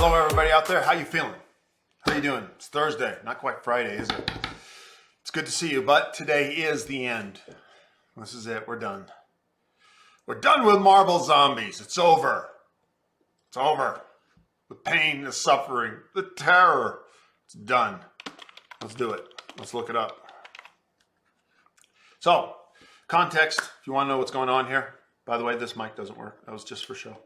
Hello, everybody out there. How you feeling? How you doing? It's Thursday. Not quite Friday, is it? It's good to see you, but today is the end. This is it. We're done. We're done with Marvel Zombies. It's over. It's over. The pain, the suffering, the terror. It's done. Let's do it. Let's look it up. So, context, if you want to know what's going on here. By the way, this mic doesn't work. That was just for show.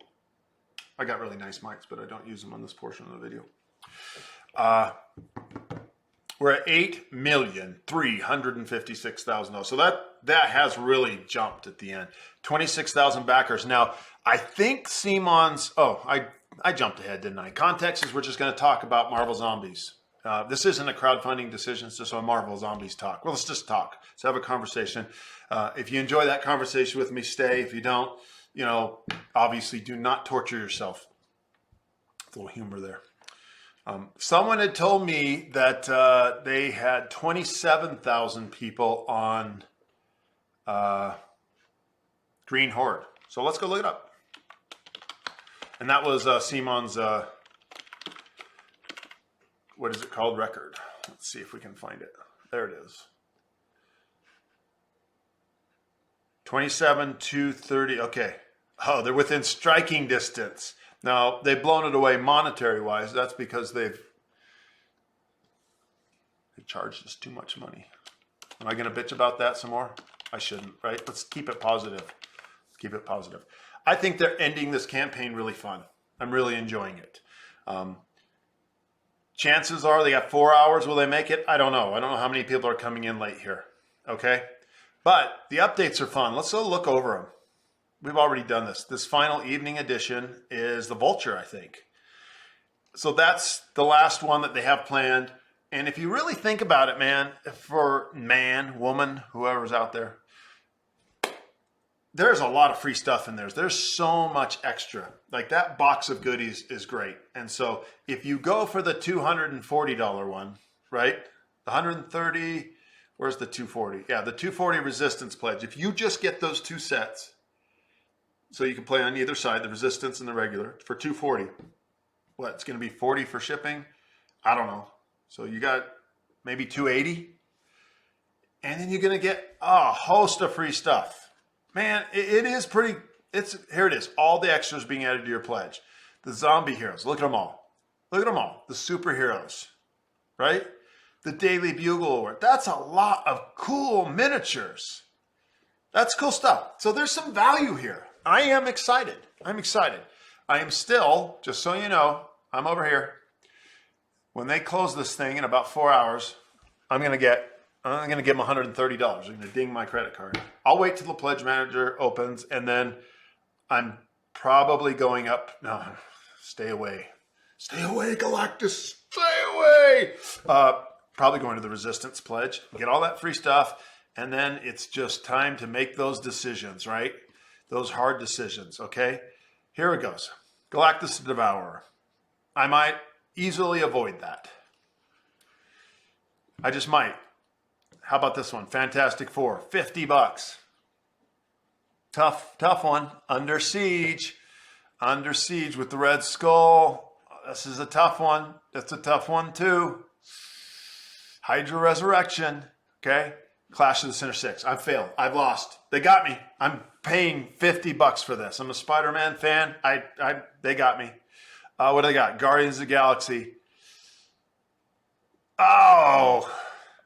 I got really nice mics, but I don't use them on this portion of the video. We're at $8,356,000. So that has really jumped at the end. 26,000 backers. Now, I think Simon's... Oh, I jumped ahead, didn't I? Context is we're just going to talk about Marvel Zombies. This isn't a crowdfunding decision. It's just a Marvel Zombies talk. Well, let's just talk. Let's have a conversation. If you enjoy that conversation with me, stay. If you don't, you know, obviously do not torture yourself. A little humor there. Someone had told me that they had 27,000 people on Green Horde. So let's go look it up. And that was Simon's, what is it called, record. Let's see if we can find it. There it is. 27,230. Okay. Oh, they're within striking distance. Now, they've blown it away monetary-wise. That's because they charged us too much money. Am I going to bitch about that some more? I shouldn't, right? Let's keep it positive. Let's keep it positive. I think they're ending this campaign really fun. I'm really enjoying it. Chances are they got 4 hours. Will they make it? I don't know. I don't know how many people are coming in late here. Okay? But the updates are fun. Let's go look over them. We've already done this. This final evening edition is the Vulture, I think. So that's the last one that they have planned. And if you really think about it, man, for man, woman, whoever's out there, there's a lot of free stuff in there. There's so much extra. Like that box of goodies is great. And so if you go for the $240 one, right? The 130, where's the 240? Yeah, the 240 Resistance Pledge. If you just get those two sets, so you can play on either side, the Resistance and the regular, for $240. What, it's going to be $40 for shipping? I don't know. So you got maybe $280. And then you're going to get a host of free stuff. Man, it is pretty, here it is. All the extras being added to your pledge. The zombie heroes, look at them all. Look at them all. The superheroes, right? The Daily Bugle Award. That's a lot of cool miniatures. That's cool stuff. So there's some value here. I am excited. I'm excited. I am still, just so you know, I'm over here. When they close this thing in about 4 hours, I'm going to give them $130. I'm going to ding my credit card. I'll wait till the pledge manager opens, and then I'm probably going up. No, stay away. Stay away, Galactus. Stay away. Probably going to the Resistance Pledge. Get all that free stuff, and then it's just time to make those decisions, right? Those hard decisions, okay? Here it goes. Galactus the Devourer. I might easily avoid that. I just might. How about this one? Fantastic Four, $50. Tough one. Under Siege. Under Siege with the Red Skull. This is a tough one. That's a tough one too. Hydra Resurrection, okay? Clash of the Sinister Six. I've failed. I've lost. They got me. I'm paying $50 for this. I'm a Spider-Man fan. They got me. What do they got? Guardians of the Galaxy. Oh,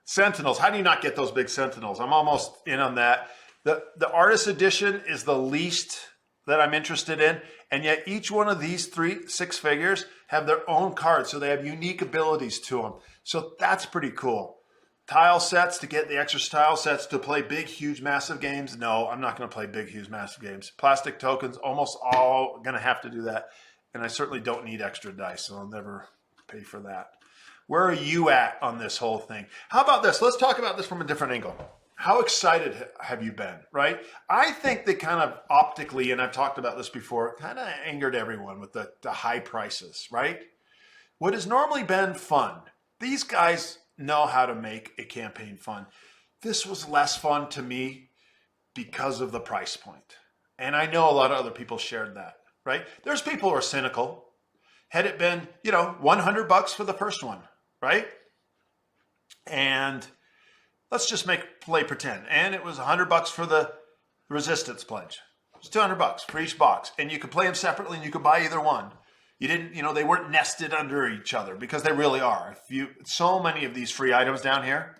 Sentinels. How do you not get those big Sentinels? I'm almost in on that. The Artist Edition is the least that I'm interested in. And yet each one of these 6 figures have their own cards. So they have unique abilities to them. So that's pretty cool. Tile sets to get the extra tile sets to play big, huge, massive games. No, I'm not going to play big, huge, massive games. Plastic tokens, almost all going to have to do that. And I certainly don't need extra dice, so I'll never pay for that. Where are you at on this whole thing? How about this? Let's talk about this from a different angle. How excited have you been, right? I think they kind of optically, and I've talked about this before, kind of angered everyone with the high prices, right? What has normally been fun, these guys know how to make a campaign fun. This was less fun to me because of the price point. And I know a lot of other people shared that, right? There's people who are cynical. had it been, $100 for the first one, right? And let's just play pretend. And it was $100 for the resistance pledge. It's $200 for each box. And you could play them separately and you could buy either one. You didn't, they weren't nested under each other because they really are. So many of these free items down here,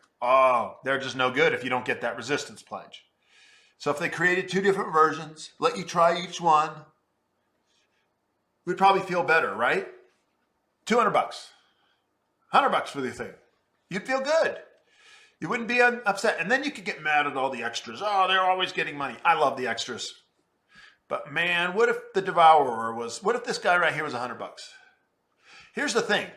they're just no good if you don't get that resistance pledge. So if they created 2 different versions, let you try each one, we'd probably feel better, right? $200, $100 for the thing. You'd feel good. You wouldn't be upset. And then you could get mad at all the extras. Oh, they're always getting money. I love the extras. But man, what if the Devourer what if this guy right here was $100? Here's the thing.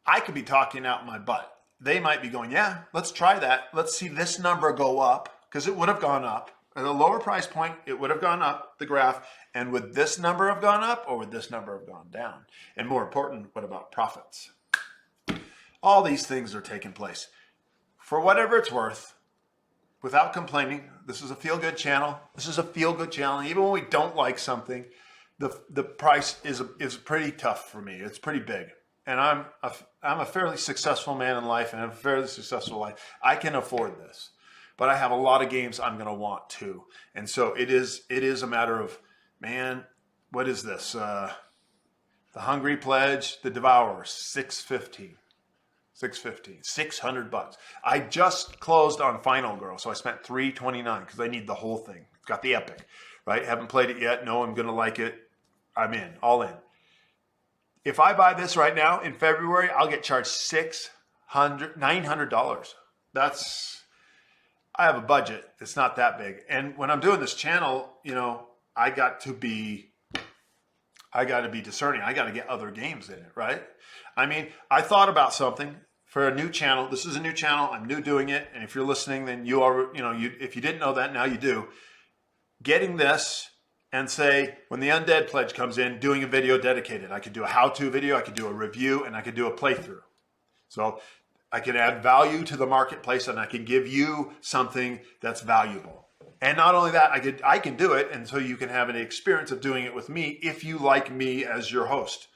I could be talking out my butt. They might be going, yeah, let's try that. Let's see this number go up, because it would have gone up. At a lower price point, it would have gone up, the graph. And would this number have gone up or would this number have gone down? And more important, what about profits? All these things are taking place. For whatever it's worth, without complaining, this is a feel-good channel. This is a feel-good channel. Even when we don't like something, the price is pretty tough for me. It's pretty big. And I'm a fairly successful man in life and have a fairly successful life. I can afford this. But I have a lot of games I'm going to want too. And so it is a matter of, man, what is this? The Hungry Pledge, the Devourer, $650. $600. I just closed on Final Girl, so I spent $329 because I need the whole thing. It's got the epic, right? Haven't played it yet. No, I'm going to like it. I'm all in. If I buy this right now in February, I'll get charged $900. I have a budget. It's not that big. And when I'm doing this channel, I got to be discerning. I got to get other games in it, right? I thought about something for a new channel. This is a new channel. I'm new doing it. And if you're listening, then if you didn't know that, now you do. Getting this and say, when the Undead Pledge comes in, doing a video dedicated. I could do a how-to video, I could do a review, and I could do a playthrough. So I can add value to the marketplace and I can give you something that's valuable. And not only that, I can do it, and so you can have an experience of doing it with me if you like me as your host.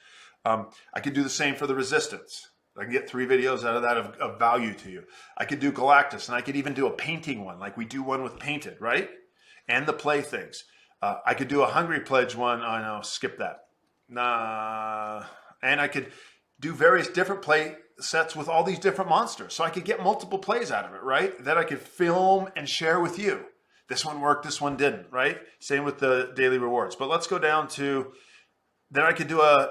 I could do the same for the Resistance. I can get 3 videos out of that of value to you. I could do Galactus, and I could even do a painting one, like we do one with Painted, right? And the play things. I could do a Hungry Pledge one. Oh no, skip that. And I could do various different play sets with all these different monsters. So I could get multiple plays out of it, right? That I could film and share with you. This one worked, this one didn't, right? Same with the daily rewards. But let's go down to, then I could do a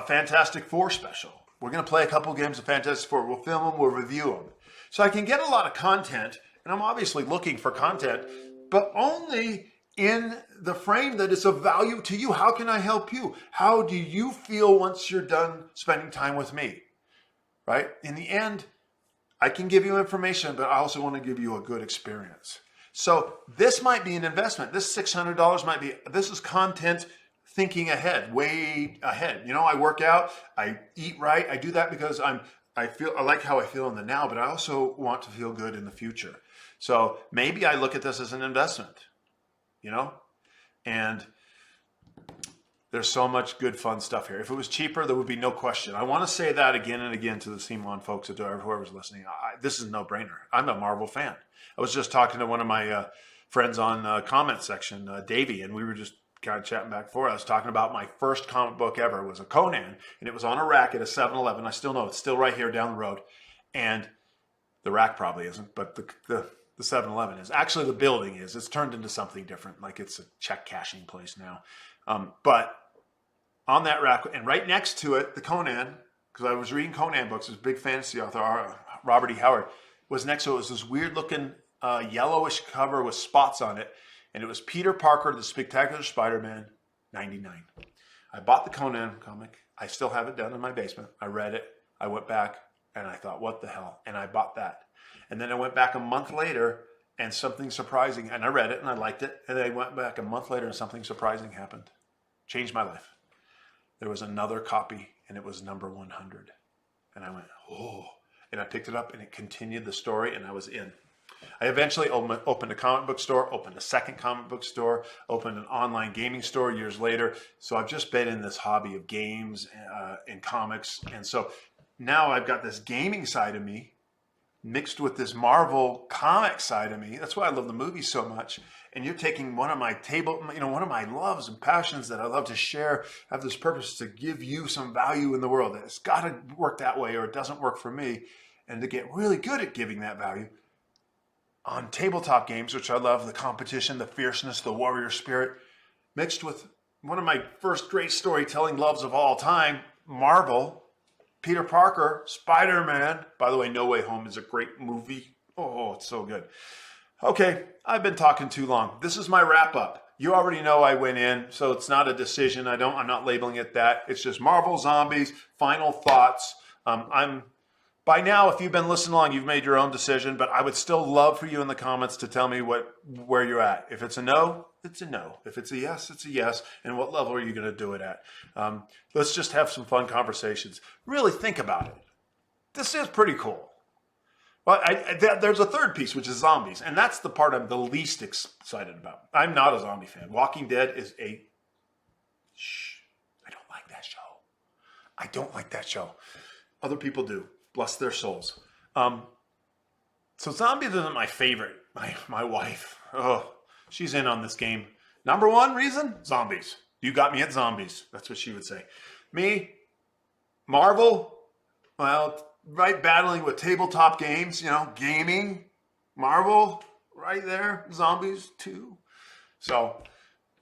Fantastic Four special. We're going to play a couple games of Fantastic Four. We'll film them, we'll review them. So I can get a lot of content, and I'm obviously looking for content, but only in the frame that is of value to you. How can I help you? How do you feel once you're done spending time with me? Right? In the end, I can give you information, but I also want to give you a good experience. So this might be an investment. This $600 might be, this is content thinking ahead, way ahead. I work out, I eat right. I do that because I like how I feel in the now, but I also want to feel good in the future. So maybe I look at this as an investment, and there's so much good, fun stuff here. If it was cheaper, there would be no question. I want to say that again and again to the CMON folks, to whoever's listening. This is a no-brainer. I'm a Marvel fan. I was just talking to one of my friends on the comment section, Davey, and we were just kind of chatting back and forth. I was talking about my first comic book ever. It was a Conan, and it was on a rack at a 7-Eleven. I still know it's still right here down the road. And the rack probably isn't, but the 7-Eleven is. Actually, the building is. It's turned into something different, like it's a check cashing place now. But on that rack, and right next to it, the Conan, because I was reading Conan books, this big fantasy author, Robert E. Howard, was next to it. It was this weird-looking yellowish cover with spots on it, and it was Peter Parker, the Spectacular Spider-Man, 99. I bought the Conan comic. I still have it down in my basement. I read it. I went back, and I thought, what the hell? And I bought that. And then I went back a month later, and something surprising, and I read it, and I liked it, and then I went back a month later, and something surprising happened. Changed my life. There was another copy, and it was number 100. And I went, oh. And I picked it up, and it continued the story, and I was in. I eventually opened a comic book store, opened a second comic book store, opened an online gaming store years later. So I've just been in this hobby of games and comics. And so now I've got this gaming side of me mixed with this Marvel comic side of me. That's why I love the movies so much. And you're taking one of my one of my loves and passions that I love to share, have this purpose to give you some value in the world. It's got to work that way or it doesn't work for me. And to get really good at giving that value on tabletop games, which I love, the competition, the fierceness, the warrior spirit, mixed with one of my first great storytelling loves of all time, Marvel, Peter Parker, Spider-Man. By the way, No Way Home is a great movie. Oh, it's so good. Okay, I've been talking too long. This is my wrap up. You already know I went in, so it's not a decision. I'm not labeling it that. It's just Marvel Zombies, final thoughts. By now, if you've been listening along, you've made your own decision, but I would still love for you in the comments to tell me where you're at. If it's a no, it's a no. If it's a yes, it's a yes. And what level are you going to do it at? Let's just have some fun conversations. Really think about it. This is pretty cool. Well, there's a third piece, which is zombies. And that's the part I'm the least excited about. I'm not a zombie fan. Walking Dead is I don't like that show. I don't like that show. Other people do. Bless their souls. So zombies isn't my favorite. My wife, she's in on this game. Number one reason, zombies. You got me at zombies. That's what she would say. Me, Marvel, well, right, battling with tabletop games, gaming, Marvel, right there, zombies too. So,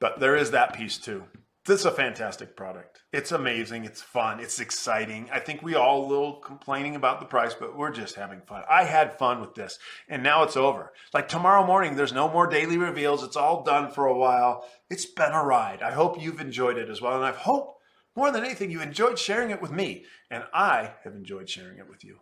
but there is that piece too. This is a fantastic product. It's amazing. It's fun. It's exciting. I think we all a little complaining about the price, but we're just having fun. I had fun with this, and now it's over. Like tomorrow morning, there's no more daily reveals. It's all done for a while. It's been a ride. I hope you've enjoyed it as well, and I hope more than anything, you enjoyed sharing it with me, and I have enjoyed sharing it with you.